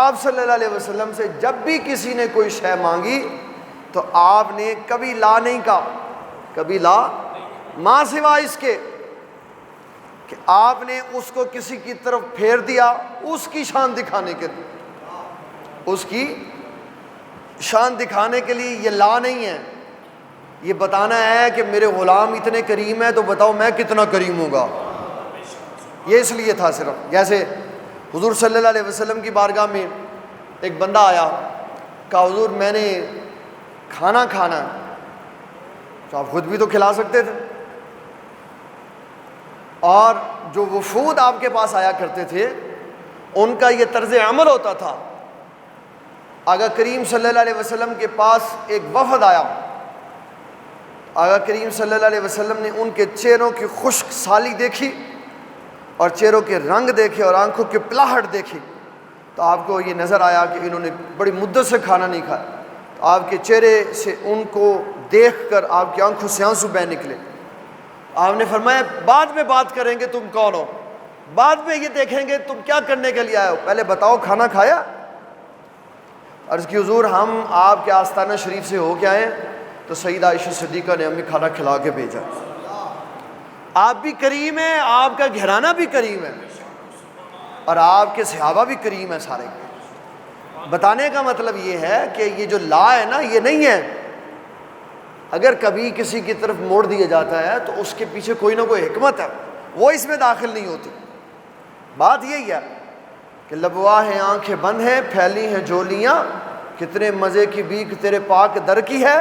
آپ صلی اللہ علیہ وسلم سے جب بھی کسی نے کوئی شے مانگی تو آپ نے کبھی لا نہیں کہا، کبھی لا ماں سوا اس کے کہ آپ نے اس کو کسی کی طرف پھیر دیا اس کی شان دکھانے کے لیے، اس کی شان دکھانے کے لیے یہ لا نہیں ہے، یہ بتانا ہے کہ میرے غلام اتنے کریم ہیں تو بتاؤ میں کتنا کریم ہوں گا، یہ اس لیے تھا صرف۔ جیسے حضور صلی اللہ علیہ وسلم کی بارگاہ میں ایک بندہ آیا، کہا حضور میں نے کھانا کھانا ہے، تو آپ خود بھی تو کھلا سکتے تھے، اور جو وفود آپ کے پاس آیا کرتے تھے ان کا یہ طرز عمل ہوتا تھا، آقا کریم صلی اللہ علیہ وسلم کے پاس ایک وفد آیا، آقا کریم صلی اللہ علیہ وسلم نے ان کے چہروں کی خشک سالی دیکھی اور چہروں کے رنگ دیکھے اور آنکھوں کی پلاہٹ دیکھی، تو آپ کو یہ نظر آیا کہ انہوں نے بڑی مدت سے کھانا نہیں کھایا، تو آپ کے چہرے سے ان کو دیکھ کر آپ کی آنکھوں سے آنسو بہہ نکلے۔ آپ نے فرمایا بعد میں بات کریں گے تم کون ہو، بعد میں یہ دیکھیں گے تم کیا کرنے کے لیے آئے ہو، پہلے بتاؤ کھانا کھایا؟ عرض کی حضور ہم آپ کے آستانہ شریف سے ہو کے آئے تو سیدہ عائشہ صدیقہ نے ہمیں کھانا کھلا کے بھیجا۔ آپ بھی کریم ہیں، آپ کا گھرانہ بھی کریم ہے، اور آپ کے صحابہ بھی کریم ہیں سارے۔ بتانے کا مطلب یہ ہے کہ یہ جو لا ہے نا یہ نہیں ہے، اگر کبھی کسی کی طرف موڑ دیا جاتا ہے تو اس کے پیچھے کوئی نہ کوئی حکمت ہے، وہ اس میں داخل نہیں ہوتی۔ بات یہی ہے کہ لبوا ہیں آنکھیں بند ہیں پھیلی ہیں جولیاں، کتنے مزے کی بیک تیرے پاک در کی ہے،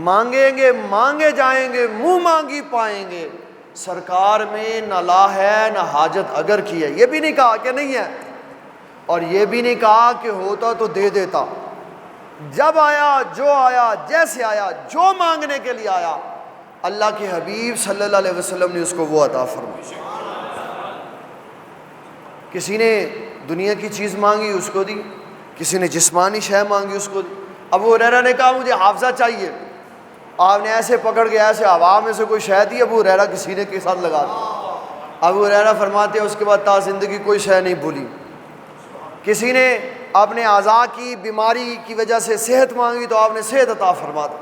مانگیں گے مانگے جائیں گے منہ مانگی پائیں گے، سرکار میں نہ لا ہے نہ حاجت اگر کی ہے، یہ بھی نہیں کہا کہ نہیں ہے، اور یہ بھی نہیں کہا کہ ہوتا تو دے دیتا، جب آیا جیسے آیا جو مانگنے کے لیے آیا اللہ کے حبیب صلی اللہ علیہ وسلم نے اس کو وہ عطا فرمایا۔ کسی نے دنیا کی چیز مانگی اس کو دی، کسی نے جسمانی شے مانگی اس کو دی۔ ابو ہریرہ نے کہا مجھے حافظہ چاہیے، آپ نے ایسے پکڑ کے ایسے ہوا میں سے کوئی شے دی، ابو ہریرہ کی سینے کے ساتھ لگا دی۔ ابو ہریرہ فرماتے ہیں اس کے بعد تا زندگی کوئی شے نہیں بھولی۔ کسی نے اپنے اعضاء کی بیماری کی وجہ سے صحت مانگی تو آپ نے صحت عطا فرما دی۔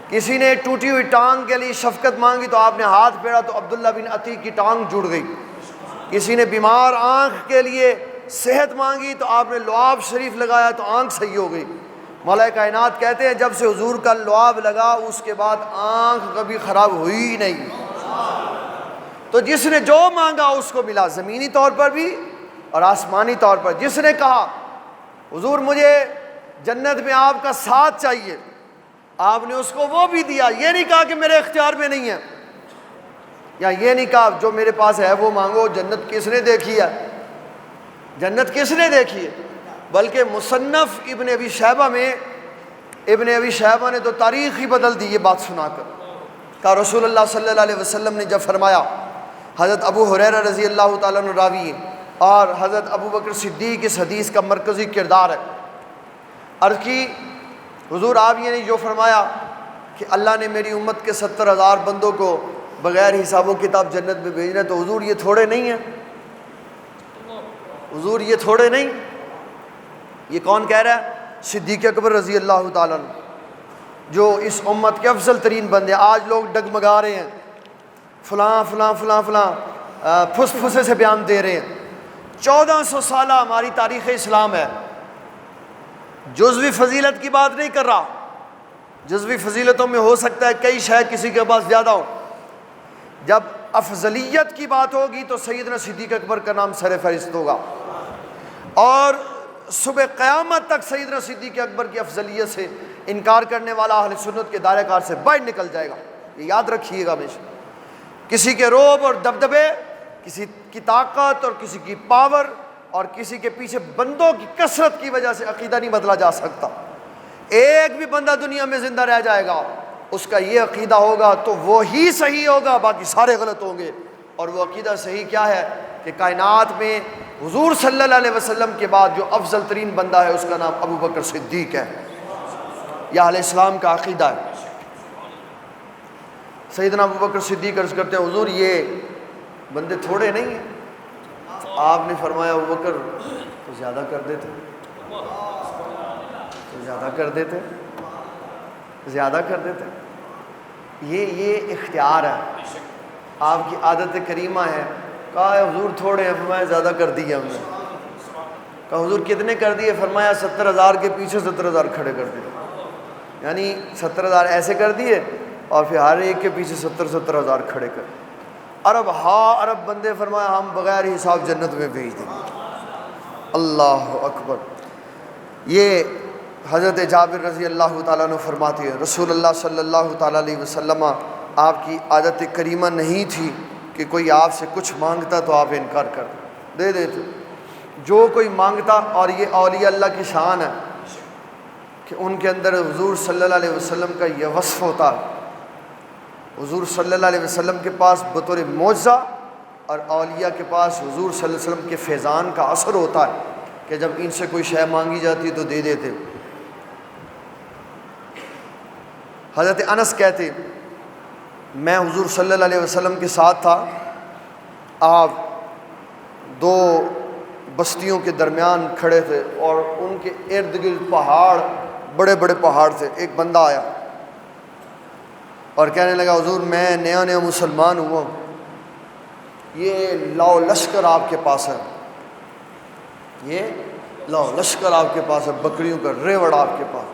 کسی نے ٹوٹی ہوئی ٹانگ کے لیے شفقت مانگی تو آپ نے ہاتھ پھیرا تو عبداللہ بن عتیق کی ٹانگ جڑ گئی۔ کسی نے بیمار آنکھ کے لیے صحت مانگی تو آپ نے لعاب شریف لگایا تو آنکھ صحیح ہو گئی۔ مولا کائنات کہتے ہیں جب سے حضور کا لعاب لگا اس کے بعد آنکھ کبھی خراب ہوئی ہی نہیں۔ تو جس نے جو مانگا اس کو ملا، زمینی طور پر بھی اور آسمانی طور پر۔ جس نے کہا حضور مجھے جنت میں آپ کا ساتھ چاہیے، آپ نے اس کو وہ بھی دیا، یہ نہیں کہا کہ میرے اختیار میں نہیں ہے، یا یہ نہیں کہا جو میرے پاس ہے وہ مانگو۔ جنت کس نے دیکھی ہے؟ جنت کس نے دیکھی ہے؟ بلکہ مصنف ابن ابی شیبہ میں ابن ابی شیبہ نے تو تاریخ ہی بدل دی یہ بات سنا کر۔ کہا رسول اللہ صلی اللہ علیہ وسلم نے جب فرمایا، حضرت ابو ہریرہ رضی اللہ تعالیٰ عنہ راوی اور حضرت ابو بکر صدیق اس حدیث کا مرکزی کردار ہے، عرض کی حضور آپ یہ نہیں جو فرمایا کہ اللہ نے میری امت کے 70,000 بندوں کو بغیر حساب و کتاب جنت میں بھیجنا ہے، تو حضور یہ تھوڑے نہیں ہیں، حضور یہ تھوڑے نہیں۔ یہ کون کہہ رہا ہے؟ صدیق اکبر رضی اللہ تعالیٰ عنہ، جو اس امت کے افضل ترین بندے۔ آج لوگ ڈگمگا رہے ہیں، فلاں فلاں فلاں فلاں پھس پھسے سے بیان دے رہے ہیں۔ 1400 سالہ ہماری تاریخ اسلام ہے، جزوی فضیلت کی بات نہیں کر رہا، جزوی فضیلتوں میں ہو سکتا ہے کئی شے کسی کے پاس زیادہ ہو، جب افضلیت کی بات ہوگی تو سیدنا صدیق اکبر کا نام سر فہرست ہوگا، اور صبح قیامت تک سیدنا صدیق اکبر کی افضلیت سے انکار کرنے والا اہل سنت کے دائرہ کار سے باہر نکل جائے گا، یہ یاد رکھیے گا ہمیشہ۔ کسی کے روب اور دبدبے، کسی کی طاقت اور کسی کی پاور اور کسی کے پیچھے بندوں کی کثرت کی وجہ سے عقیدہ نہیں بدلا جا سکتا۔ ایک بھی بندہ دنیا میں زندہ رہ جائے گا، اس کا یہ عقیدہ ہوگا تو وہی صحیح ہوگا، باقی سارے غلط ہوں گے۔ اور وہ عقیدہ صحیح کیا ہے کہ کائنات میں حضور صلی اللہ علیہ وسلم کے بعد جو افضل ترین بندہ ہے اس کا نام ابو بکر صدیق ہے، یہ اہل اسلام کا عقیدہ ہے۔ سیدنا ابو بکر صدیق عرض کرتے ہیں حضور یہ بندے تھوڑے نہیں ہیں۔ آپ نے فرمایا ابو بکر تو زیادہ کر دیتے، زیادہ کر دیتے، زیادہ کر دیتے۔ یہ اختیار ہے، آپ کی عادت کریمہ ہے۔ کہا حضور تھوڑے ہیں، فرمایا زیادہ کر دیا ہم نے۔ کہا حضور کتنے کر دیے؟ فرمایا 70,000 کے پیچھے 70,000 کھڑے کر دیے، یعنی 70,000 ایسے کر دیے اور پھر ہر ایک کے پیچھے 70,000 کھڑے کر۔ عرب عرب بندے، فرمایا ہم بغیر حساب جنت میں بھیج دیں گے۔ اللہ اکبر۔ یہ حضرت جابر رضی اللہ تعالیٰ عنہ فرماتے ہیں رسول اللہ صلی اللہ تعالیٰ علیہ وسلم آپ کی عادت کریمہ نہیں تھی کہ کوئی آپ سے کچھ مانگتا تو آپ انکار کر دے دیتے۔ جو کوئی مانگتا، اور یہ اولیاء اللہ کی شان ہے کہ ان کے اندر حضور صلی اللہ علیہ وسلم کا یہ وصف ہوتا ہے۔ حضور صلی اللہ علیہ وسلم کے پاس بطور معجزہ، اور اولیاء کے پاس حضور صلی اللہ علیہ وسلم کے فیضان کا اثر ہوتا ہے کہ جب ان سے کوئی شے مانگی جاتی تو دے دیتے۔ حضرت انس کہتے میں حضور صلی اللہ علیہ وسلم کے ساتھ تھا، آپ دو بستیوں کے درمیان کھڑے تھے اور ان کے ارد گرد پہاڑ، بڑے بڑے پہاڑ تھے۔ ایک بندہ آیا اور کہنے لگا حضور میں نیا مسلمان ہوا ہوں، یہ لاؤ لشکر آپ کے پاس ہے، یہ لاؤ لشکر آپ کے پاس ہے، بکریوں کا ریوڑ آپ کے پاس،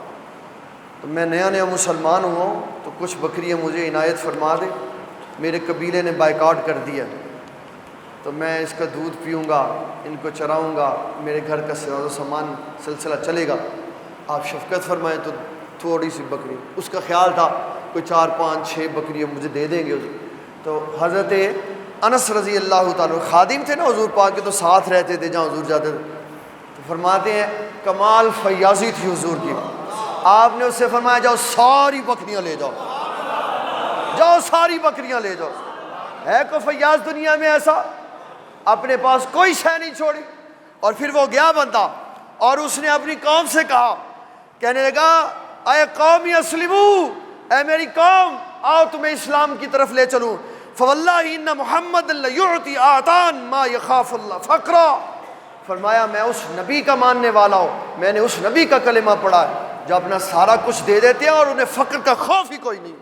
تو میں نیا مسلمان ہوا ہوں تو کچھ بکریاں مجھے عنایت فرما دے، میرے قبیلے نے بائیکاٹ کر دیا تو میں اس کا دودھ پیوں گا، ان کو چراؤں گا، میرے گھر کا ساز و سامان سلسلہ چلے گا، آپ شفقت فرمائیں تو تھوڑی سی بکری۔ اس کا خیال تھا کوئی 4 5 6 بکریاں مجھے دے دیں گے۔ تو حضرت انس رضی اللہ تعالیٰ خادم تھے نا حضور پاک کے، تو ساتھ رہتے تھے جہاں حضور جاتے تھے، تو فرماتے ہیں کمال فیاضی تھی حضور کی، آپ نے اس سے فرمایا جاؤ ساری بکریاں لے جاؤ، جاؤ ساری بکریاں لے جاؤ۔ ہے کوئی فیاض دنیا میں ایسا؟ اپنے پاس کوئی شے نہیں چھوڑی۔ اور پھر وہ گیا بندہ اور اس نے اپنی قوم سے کہا، کہنے لگا اے قوم اسلمو، اے میری قوم آؤ تمہیں اسلام کی طرف لے چلوں، فواللہ ان محمد لیعطی آتان ما یخاف اللہ فقرا۔ فرمایا میں اس نبی کا ماننے والا ہوں، میں نے اس نبی کا کلمہ پڑھا ہے جو اپنا سارا کچھ دے دیتے ہیں اور انہیں فقر کا خوف ہی کوئی نہیں۔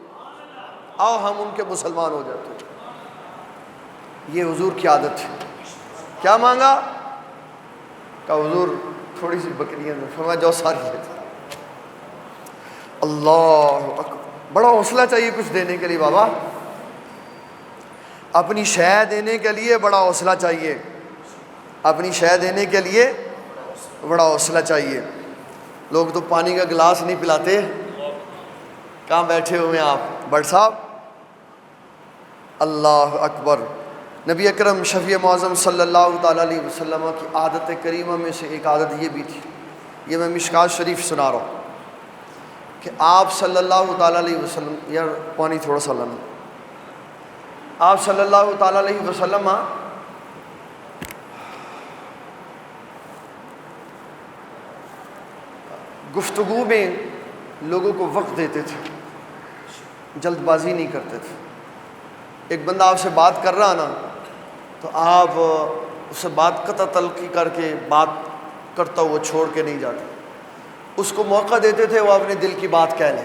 آؤ ہم ان کے مسلمان ہو جاتے ہیں۔ یہ حضور کی عادت ہے۔ کیا مانگا؟ کہا حضور تھوڑی سی بکریاں دیں، فرمایا جاؤ ساری لے جاؤ۔ اللہ اکبر۔ بڑا حوصلہ چاہیے کچھ دینے کے لیے بابا، اپنی شے دینے کے لیے بڑا حوصلہ چاہیے، اپنی شے دینے کے لیے بڑا حوصلہ چاہیے۔ لوگ تو پانی کا گلاس نہیں پلاتے۔ کہاں بیٹھے ہوئے ہیں آپ بٹ صاحب؟ اللہ اکبر۔ نبی اکرم شفیع معظم صلی اللہ تعالیٰ علیہ وسلم کی عادت کریمہ میں سے ایک عادت یہ بھی تھی، یہ میں مشکات شریف سنا رہا ہوں کہ آپ صلی اللہ تعالیٰ علیہ وسلم، یار پانی تھوڑا سا لانا، آپ صلی اللہ تعالیٰ علیہ وسلم گفتگو میں لوگوں کو وقت دیتے تھے، جلد بازی نہیں کرتے تھے۔ ایک بندہ آپ سے بات کر رہا نا تو آپ اس سے بات قطع تلقی کر کے بات کرتا ہوا چھوڑ کے نہیں جاتے، اس کو موقع دیتے تھے وہ اپنے دل کی بات کہہ لے۔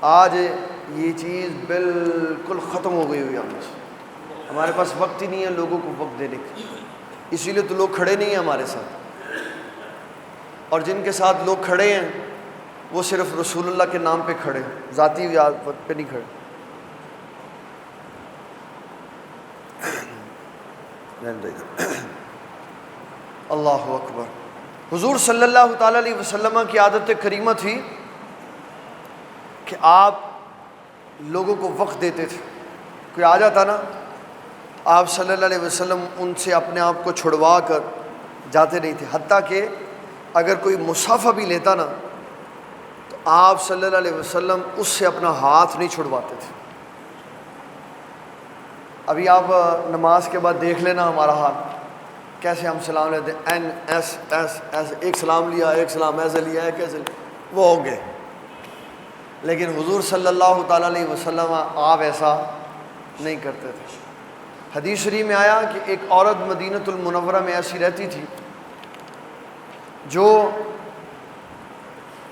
آج یہ چیز بالکل ختم ہو گئی ہوئی ہے ہم سے، ہمارے پاس وقت ہی نہیں ہے لوگوں کو وقت دینے کا، اسی لیے تو لوگ کھڑے نہیں ہیں ہمارے ساتھ، اور جن کے ساتھ لوگ کھڑے ہیں وہ صرف رسول اللہ کے نام پہ کھڑے ہیں، ذاتی پہ نہیں کھڑے۔ اللہ اکبر۔ حضور صلی اللہ تعالیٰ علیہ وسلم کی عادت کریمہ تھی کہ آپ لوگوں کو وقت دیتے تھے۔ کوئی آ جاتا نا آپ صلی اللہ علیہ وسلم ان سے اپنے آپ کو چھڑوا کر جاتے نہیں تھے، حتیٰ کہ اگر کوئی مصافحہ بھی لیتا نا تو آپ صلی اللہ علیہ وسلم اس سے اپنا ہاتھ نہیں چھڑواتے تھے۔ ابھی آپ نماز کے بعد دیکھ لینا ہمارا ہاتھ کیسے ہم سلام لیتے ہیں، این ایس ایس ایسے، ایک سلام لیا، ایک سلام ایسے لیا ہے، کیسے وہ ہو گئے۔ لیکن حضور صلی اللہ تعالیٰ علیہ وسلم آپ ایسا نہیں کرتے تھے۔ حدیث شریف میں آیا کہ ایک عورت مدینۃ المنورہ میں ایسی رہتی تھی جو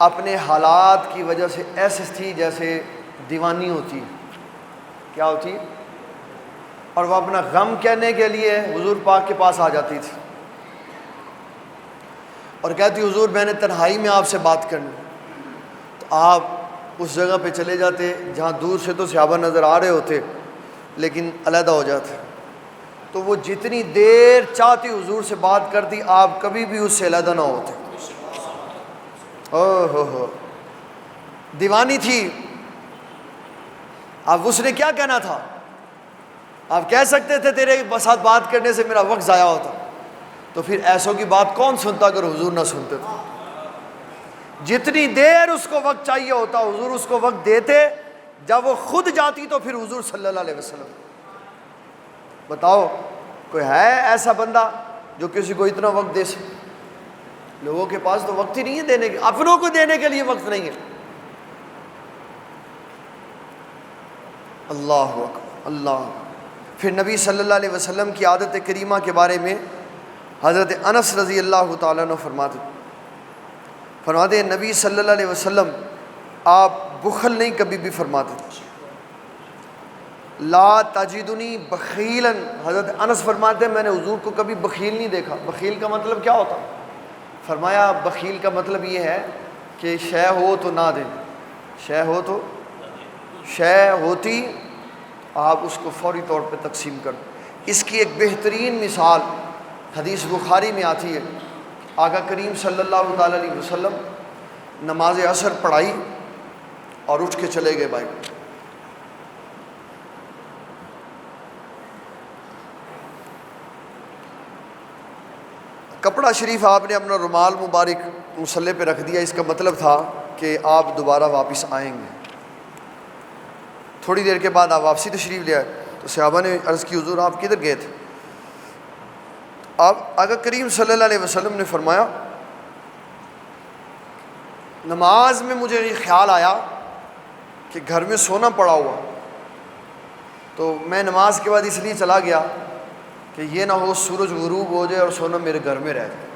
اپنے حالات کی وجہ سے ایسی تھی جیسے دیوانی ہوتی ہے. کیا ہوتی؟ اور وہ اپنا غم کہنے کے لیے حضور پاک کے پاس آ جاتی تھی اور کہتی حضور میں نے تنہائی میں آپ سے بات کرنی. تو آپ اس جگہ پہ چلے جاتے جہاں دور سے تو صحابہ نظر آ رہے ہوتے لیکن علیحدہ ہو جاتے. تو وہ جتنی دیر چاہتی حضور سے بات کرتی, آپ کبھی بھی اس سے علیحدہ نہ ہوتے. ہو دیوانی تھی. اب اس نے کیا کہنا تھا؟ آپ کہہ سکتے تھے تیرے ساتھ بات کرنے سے میرا وقت ضائع ہوتا. تو پھر ایسوں کی بات کون سنتا اگر حضور نہ سنتے تھے؟ جتنی دیر اس کو وقت چاہیے ہوتا حضور اس کو وقت دیتے. جب وہ خود جاتی تو پھر حضور صلی اللہ علیہ وسلم. بتاؤ کوئی ہے ایسا بندہ جو کسی کو اتنا وقت دے سکے؟ لوگوں کے پاس تو وقت ہی نہیں ہے دینے کے, اپنوں کو دینے کے لیے وقت نہیں ہے. اللہ اکبر اللہ. پھر نبی صلی اللہ علیہ وسلم کی عادت کریمہ کے بارے میں حضرت انس رضی اللہ تعالیٰ عنہ فرماتے ہیں نبی صلی اللہ علیہ وسلم آپ بخل نہیں کبھی بھی فرماتے تھے. لا تجدنی بخیلا. حضرت انس فرماتے ہیں میں نے حضور کو کبھی بخیل نہیں دیکھا. بخیل کا مطلب کیا ہوتا؟ فرمایا بخیل کا مطلب یہ ہے کہ شے ہو تو نہ دیں, شے ہو تو شے ہوتی آپ اس کو فوری طور پہ تقسیم کر دیں. اس کی ایک بہترین مثال حدیث بخاری میں آتی ہے. آقا کریم صلی اللہ تعالیٰ علیہ وسلم نماز عصر پڑھائی اور اٹھ کے چلے گئے. بھائی کپڑا شریف آپ نے اپنا رومال مبارک مصلے پہ رکھ دیا. اس کا مطلب تھا کہ آپ دوبارہ واپس آئیں گے. تھوڑی دیر کے بعد آپ واپسی تشریف لے آئے تو صحابہ نے عرض کی حضور آپ کدھر گئے تھے؟ آپ آقا کریم صلی اللہ علیہ وسلم نے فرمایا نماز میں مجھے یہ خیال آیا کہ گھر میں سونا پڑا ہوا, تو میں نماز کے بعد اس لیے چلا گیا کہ یہ نہ ہو سورج غروب ہو جائے اور سونا میرے گھر میں رہ جائے,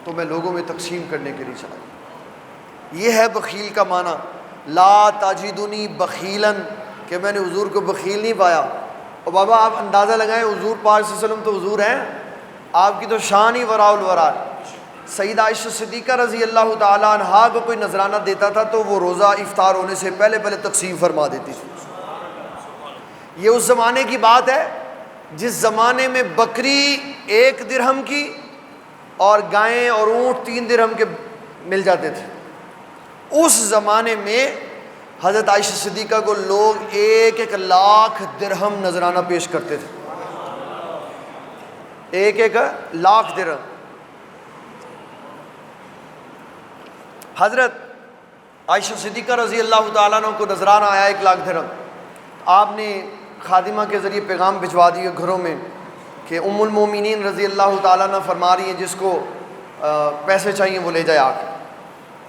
تو میں لوگوں میں تقسیم کرنے کے لیے چلا گیا. یہ ہے بخیل کا معنی. لا تجدنی بخیلا کہ میں نے حضور کو بخیل نہیں پایا. اور بابا آپ اندازہ لگائیں حضور پاک صلی اللہ علیہ وسلم تو حضور ہیں, آپ کی تو شان ہی وراء الورا. سیدہ عائشہ صدیقہ رضی اللہ تعالیٰ عنہا کو کوئی نذرانہ دیتا تھا تو وہ روزہ افطار ہونے سے پہلے تقسیم فرما دیتی تھی. یہ اس زمانے کی بات ہے جس زمانے میں بکری 1 درہم کی اور گائیں اور اونٹ 3 درہم کے مل جاتے تھے. اس زمانے میں حضرت عائشہ صدیقہ کو لوگ 1 لاکھ درہم نذرانہ پیش کرتے تھے. 1 لاکھ درہم. حضرت عائشہ صدیقہ رضی اللہ تعالیٰ عنہ کو نذرانہ آیا 1 لاکھ درہم. آپ نے خادمہ کے ذریعے پیغام بھجوا دیے گھروں میں کہ ام المومنین رضی اللہ تعالیٰ عنہ فرما رہی ہیں جس کو پیسے چاہیے وہ لے جائے آ کے.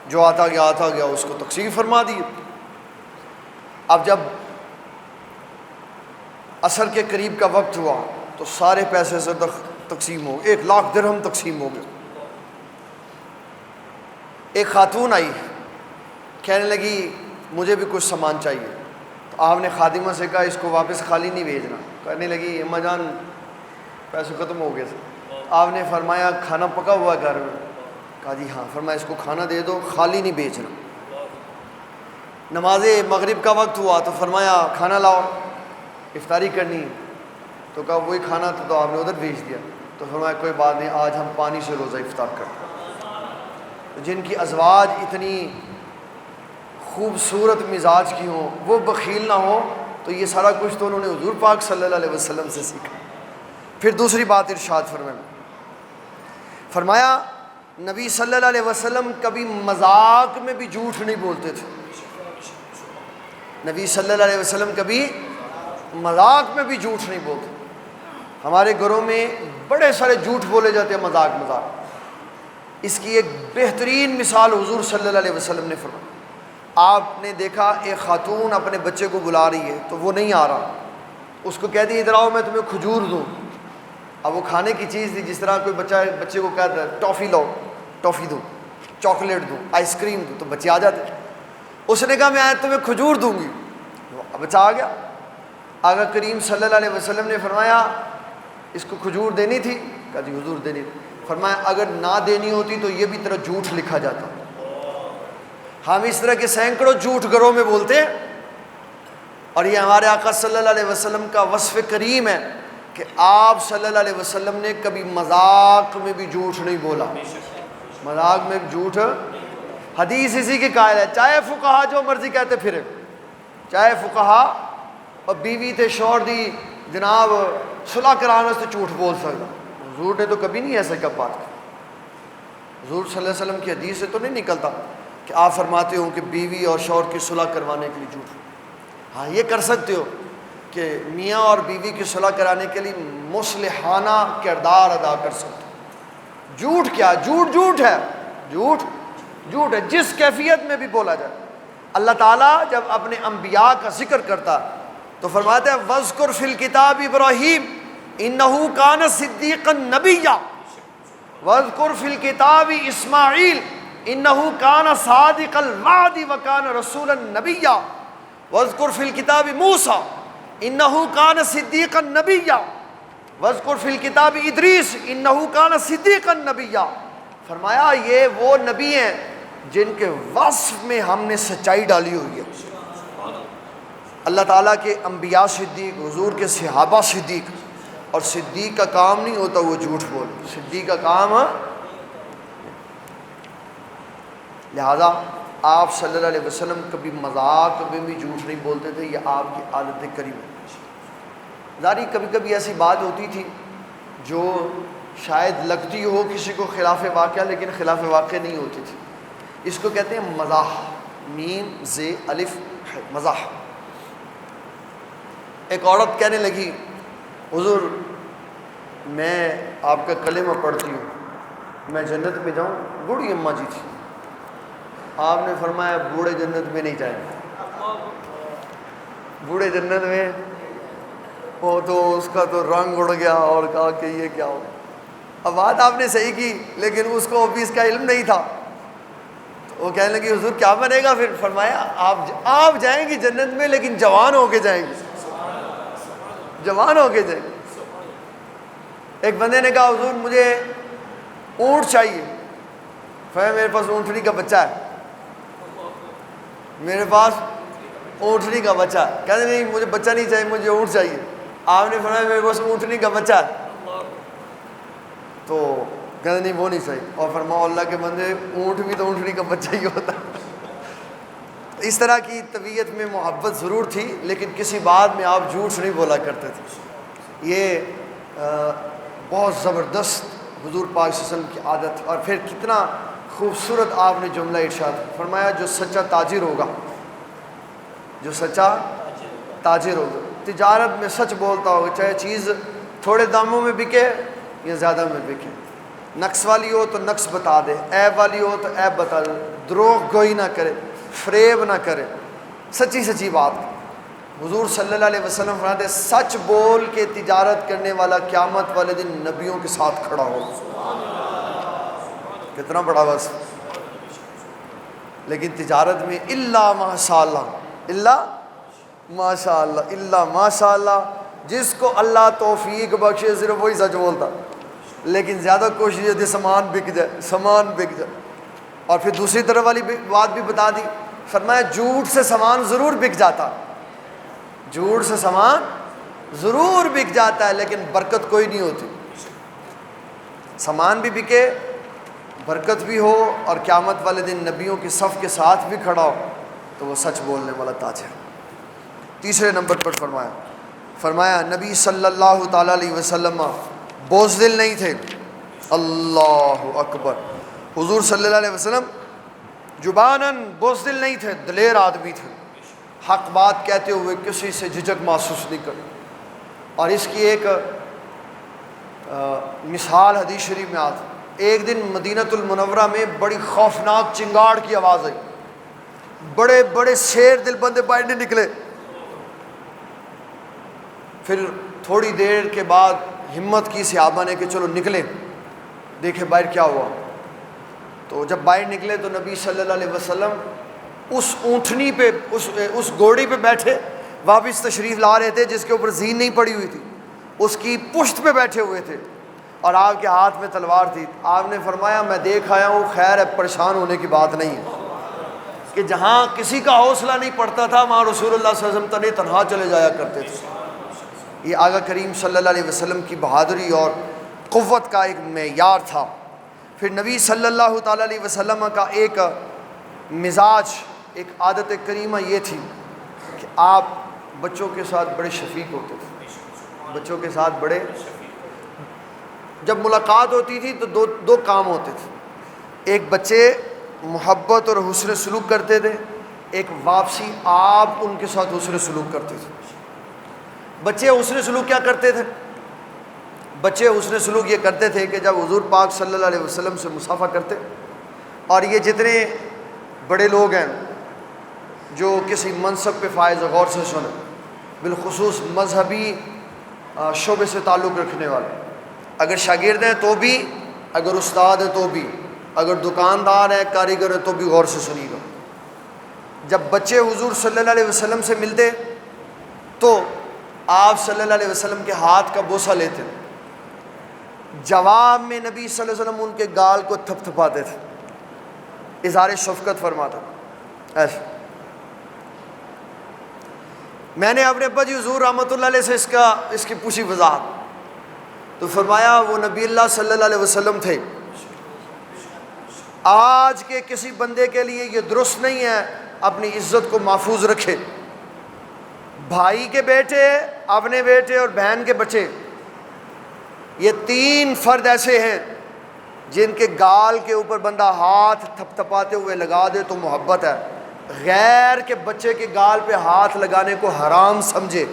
جو آتا گیا اس کو تقسیم فرما دیے. اب جب عصر کے قریب کا وقت ہوا تو سارے پیسے سے تقسیم ہو, 1 لاکھ درہم تقسیم ہو گئے. ایک خاتون آئی کہنے لگی مجھے بھی کچھ سامان چاہیے. تو آپ نے خادمہ سے کہا اس کو واپس خالی نہیں بھیجنا. کہنے لگی اماں جان پیسے ختم ہو گئے. آپ نے فرمایا کھانا پکا ہوا گھر میں؟ کہا جی ہاں. فرمایا اس کو کھانا دے دو, خالی نہیں بھیجنا. نماز مغرب کا وقت ہوا تو فرمایا کھانا لاؤ, افطاری کرنی. تو کہا وہی کھانا تو آپ نے ادھر بھیج دیا. تو فرمایا کوئی بات نہیں, آج ہم پانی سے روزہ افطار کرتے ہیں. جن کی ازواج اتنی خوبصورت مزاج کی ہوں, وہ بخیل نہ ہو, تو یہ سارا کچھ تو انہوں نے حضور پاک صلی اللہ علیہ وسلم سے سیکھا. پھر دوسری بات ارشاد فرمایا نبی صلی اللہ علیہ وسلم کبھی مذاق میں بھی جھوٹ نہیں بولتے تھے. نبی صلی اللہ علیہ وسلم کبھی مذاق میں بھی جھوٹ نہیں بولتے. ہمارے گھروں میں بڑے سارے جھوٹ بولے جاتے ہیں مذاق. اس کی ایک بہترین مثال حضور صلی اللہ علیہ وسلم نے فرمائی. آپ نے دیکھا ایک خاتون اپنے بچے کو بلا رہی ہے تو وہ نہیں آ رہا, اس کو کہہ دی ادھر آؤ میں تمہیں کھجور دوں. اب وہ کھانے کی چیز تھی، جس طرح کوئی بچے کو کہتا ہے ٹافی لاؤ، ٹافی دوں، چاکلیٹ دوں، آئس کریم دوں، تو بچے آ جاتے. اس نے کہا میں آج تمہیں کھجور دوں گی. بچہ آ گیا. آقا کریم صلی اللہ علیہ وسلم نے فرمایا اس کو کھجور دینی تھی؟ کہا جی حضور دینی تھی. فرمایا اگر نہ دینی ہوتی تو یہ بھی تیرا جھوٹ لکھا جاتا. ہم اس طرح کے سینکڑوں جھوٹ گھروں میں بولتے ہیں، اور یہ ہمارے آقا صلی اللہ علیہ وسلم کا وصف کریم ہے کہ آپ صلی اللہ علیہ وسلم نے کبھی مذاق میں بھی جھوٹ نہیں بولا. مذاق میں جھوٹ، حدیث اسی کی قائل ہے. چاہے فقہا جو مرضی کہتے پھرے، چاہے فقہا اور بیوی تے شوہر دی جناب صلح کرانے سے جھوٹ بول سکتا. حضور نے تو کبھی نہیں ایسا کب بات کی. حضور صلی اللہ علیہ وسلم کی حدیث سے تو نہیں نکلتا کہ آپ فرماتے ہو کہ بیوی اور شوہر کی صلح کروانے کے لیے جھوٹ. ہاں یہ کر سکتے ہو کہ میاں اور بیوی کی صلح کرانے کے لیے مصلحانہ کردار ادا کر سکتے ہو. جھوٹ کیا؟ جھوٹ ہے، جھوٹ ہے جس کیفیت میں بھی بولا جائے. اللہ تعالیٰ جب اپنے انبیاء کا ذکر کرتا تو فرماتا ہے وَاذْكُرْ فِي الْكِتَابِ إِبْرَاهِيمَ إِنَّهُ كَانَ صِدِّيقًا نَبِيًّا وَاذْكُرْ فِي الْكِتَابِ إِسْمَاعِيلَ إِنَّهُ كَانَ صَادِقَ الْوَعْدِ وَكَانَ رَسُولًا نَبِيًّا وَاذْكُرْ فِي الْكِتَابِ مُوسَىٰ إِنَّهُ كَانَ صِدِّيقًا نَبِيًّا وَاذْكُرْ فِي الْكِتَابِ إِدْرِيسَ إِنَّهُ كَانَ صِدِّيقًا نَبِيًّا. فرمایا یہ وہ نبی ہیں جن کے وصف میں ہم نے سچائی ڈالی ہوئی ہے. اللہ تعالیٰ کے انبیاء صدیق، حضور کے صحابہ صدیق، اور صدیق کا کام نہیں ہوتا وہ جھوٹ بول. صدیق کا کام لہذا آپ صلی اللہ علیہ وسلم کبھی مذاق میں بھی جھوٹ نہیں بولتے تھے. یہ آپ کی عادت کریم ہے. ظاہر کبھی کبھی ایسی بات ہوتی تھی جو شاید لگتی ہو کسی کو خلاف واقعہ، لیکن خلاف واقع نہیں ہوتی تھی. اس کو کہتے ہیں مزاح. میم زے الف مزاح. ایک عورت کہنے لگی حضور میں آپ کا کلمہ پڑھتی ہوں، میں جنت میں جاؤں. بوڑھی اماں جی تھی. آپ نے فرمایا بوڑھے جنت میں نہیں جائیں گے. بوڑھے جنت میں وہ تو اس کا تو رنگ اڑ گیا اور کہا کہ یہ کیا ہو. اب بات آپ نے صحیح کی لیکن اس کو ابھی اس کا علم نہیں تھا. وہ کہنے لگی حضور کیا بنے گا پھر؟ فرمایا آپ جائیں گی جنت میں لیکن جوان ہو کے جائیں گی، جوان ہو کے جائیں گی. ایک بندے نے کہا حضور مجھے اونٹ چاہیے. فرمایا میرے پاس اونٹنی کا بچہ ہے، میرے پاس اونٹنی کا بچہ ہے. کہتے نہیں مجھے بچہ نہیں چاہیے، مجھے اونٹ چاہیے. آپ نے فرمایا میرے پاس اونٹنی کا بچہ ہے. تو کہتے نہیں وہ نہیں صحیح. اور فرماؤ اللہ کے بندے اونٹ بھی تو اونٹنی کا بچہ ہی ہوتا ہے. اس طرح کی طبیعت میں محبت ضرور تھی لیکن کسی بات میں آپ جھوٹ نہیں بولا کرتے تھے. یہ بہت زبردست حضور پاک صلی اللہ علیہ وسلم کی عادت. اور پھر کتنا خوبصورت آپ نے جملہ ارشاد فرمایا جو سچا تاجر ہوگا، جو سچا تاجر ہوگا، تجارت میں سچ بولتا ہوگا، چاہے چیز تھوڑے داموں میں بکے یا زیادہ میں بکے. نقص والی ہو تو نقص بتا دے، عیب والی ہو تو عیب بتا دے، دروغ گوئی نہ کرے، فریب نہ کرے، سچی بات. حضور صلی اللہ علیہ وسلم فرماتے سچ بول کے تجارت کرنے والا قیامت والے دن نبیوں کے ساتھ کھڑا ہوگا. کتنا بڑا بس. لیکن تجارت میں الا ماشاء اللہ، الا ماشاء اللہ، الا ماشاء اللہ، جس کو اللہ توفیق بخشے صرف وہی سچ بولتا. لیکن زیادہ کوشش یہ تھی سامان بک جائے، سامان بک جائے. اور پھر دوسری طرف والی بات بھی بتا دی. فرمایا جھوٹ سے سامان ضرور بک جاتا، جھوٹ سے سامان ضرور بک جاتا ہے لیکن برکت کوئی نہیں ہوتی. سامان بھی بکے، برکت بھی ہو، اور قیامت والے دن نبیوں کے صف کے ساتھ بھی کھڑا ہو تو وہ سچ بولنے والا تاجر. تیسرے نمبر پر فرمایا نبی صلی اللہ تعالیٰ علیہ وسلم بزدل نہیں تھے. اللہ اکبر. حضور صلی اللہ علیہ وسلم زباناً بزدل نہیں تھے، دلیر آدمی تھے. حق بات کہتے ہوئے کسی سے جھجک محسوس نہیں کرتے. اور اس کی ایک مثال حدیث شریف میں آتی. ایک دن مدینۃ المنورہ میں بڑی خوفناک چنگاڑ کی آواز آئی. بڑے بڑے شیر دل بندے باہر نکلے. پھر تھوڑی دیر کے بعد ہمت کی صحابہ نے کہ چلو نکلیں دیکھیں باہر کیا ہوا. تو جب باہر نکلے تو نبی صلی اللہ علیہ وسلم اس اونٹنی پہ اس گھوڑی پہ بیٹھے واپس تشریف لا رہے تھے جس کے اوپر زین نہیں پڑی ہوئی تھی, اس کی پشت پہ بیٹھے ہوئے تھے اور آپ کے ہاتھ میں تلوار تھی. آپ نے فرمایا میں دیکھ آیا ہوں, خیر ہے, پریشان ہونے کی بات نہیں ہے, کہ جہاں کسی کا حوصلہ نہیں پڑتا تھا وہاں رسول اللہ صلی اللہ علیہ وسلم تنہا چلے جایا کرتے تھے. یہ آقا کریم صلی اللہ علیہ وسلم کی بہادری اور قوت کا ایک معیار تھا. پھر نبی صلی اللہ تعالیٰ علیہ وسلم کا ایک مزاج, ایک عادت کریمہ یہ تھی کہ آپ بچوں کے ساتھ بڑے شفیق ہوتے تھے. بچوں کے ساتھ بڑے, جب ملاقات ہوتی تھی تو دو کام ہوتے تھے. ایک بچے محبت اور حسن سلوک کرتے تھے, ایک واپسی آپ ان کے ساتھ حسن سلوک کرتے تھے. بچے حسن سلوک کیا کرتے تھے؟ بچے حسن سلوک یہ کرتے تھے کہ جب حضور پاک صلی اللہ علیہ وسلم سے مصافحہ کرتے, اور یہ جتنے بڑے لوگ ہیں جو کسی منصب پہ فائز غور سے سنیں, بالخصوص مذہبی شعبے سے تعلق رکھنے والے, اگر شاگرد ہیں تو بھی, اگر استاد ہیں تو بھی, اگر دکاندار ہیں, کاریگر ہیں تو بھی غور سے سنیے گا. جب بچے حضور صلی اللہ علیہ وسلم سے ملتے تو آپ صلی اللہ علیہ وسلم کے ہاتھ کا بوسہ لیتے, جواب میں نبی صلی اللہ علیہ وسلم ان کے گال کو تھپ تھپاتے تھے, اظہار شفقت فرماتا. ایسے میں نے اپنے ابا جی حضور رحمۃ اللہ علیہ سے اس کی پوچھی وضاحت, تو فرمایا وہ نبی اللہ صلی اللہ علیہ وسلم تھے. آج کے کسی بندے کے لیے یہ درست نہیں ہے اپنی عزت کو محفوظ رکھے. بھائی کے بیٹے, اپنے بیٹے اور بہن کے بچے, یہ تین فرد ایسے ہیں جن کے گال کے اوپر بندہ ہاتھ تھپ تھپاتے ہوئے لگا دے تو محبت ہے, غیر کے بچے کے گال پہ ہاتھ لگانے کو حرام سمجھے.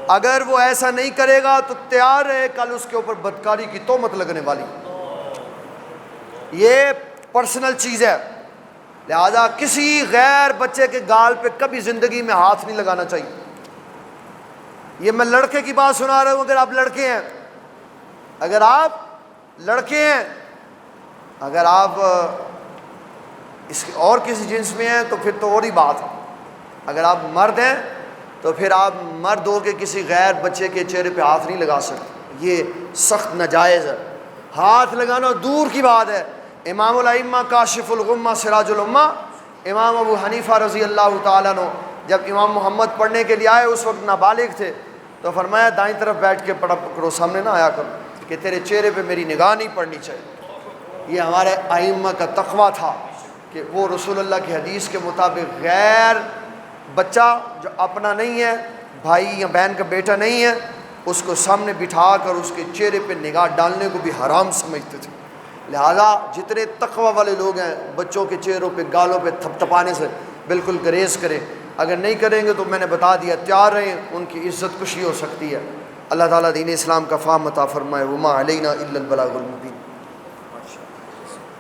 اگر وہ ایسا نہیں کرے گا تو تیار رہے کل اس کے اوپر بدکاری کی تہمت لگنے والی. یہ پرسنل چیز ہے, لہذا کسی غیر بچے کے گال پہ کبھی زندگی میں ہاتھ نہیں لگانا چاہیے. یہ میں لڑکے کی بات سنا رہا ہوں. اگر آپ لڑکے ہیں, اگر آپ لڑکے ہیں, اگر آپ اس کی اور کسی جنس میں ہیں تو پھر تو اور ہی بات ہے. اگر آپ مرد ہیں تو پھر آپ مرد ہو کے کسی غیر بچے کے چہرے پہ ہاتھ نہیں لگا سکتے, یہ سخت ناجائز ہے. ہاتھ لگانا دور کی بات ہے. امام الائمہ کاشف الغمہ سراج الامہ امام ابو حنیفہ رضی اللہ تعالیٰ عنہ جب امام محمد پڑھنے کے لیے آئے, اس وقت نابالغ تھے, تو فرمایا دائیں طرف بیٹھ کے پڑھا کرو, سامنے نہ آیا کرو, کہ تیرے چہرے پہ میری نگاہ نہیں پڑنی چاہیے. یہ ہمارے ائمہ کا تقویٰ تھا کہ وہ رسول اللہ کی حدیث کے مطابق غیر بچہ جو اپنا نہیں ہے, بھائی یا بہن کا بیٹا نہیں ہے, اس کو سامنے بٹھا کر اس کے چہرے پہ نگاہ ڈالنے کو بھی حرام سمجھتے تھے. لہذا جتنے تقویٰ والے لوگ ہیں بچوں کے چہروں پہ گالوں پہ تھپ تھپانے سے بالکل گریز کریں. اگر نہیں کریں گے تو میں نے بتا دیا تیار رہیں, ان کی عزت کشی ہو سکتی ہے. اللہ تعالیٰ دین اسلام کا فہم عطا فرمائے. وما علینا الا البلاغ المبین.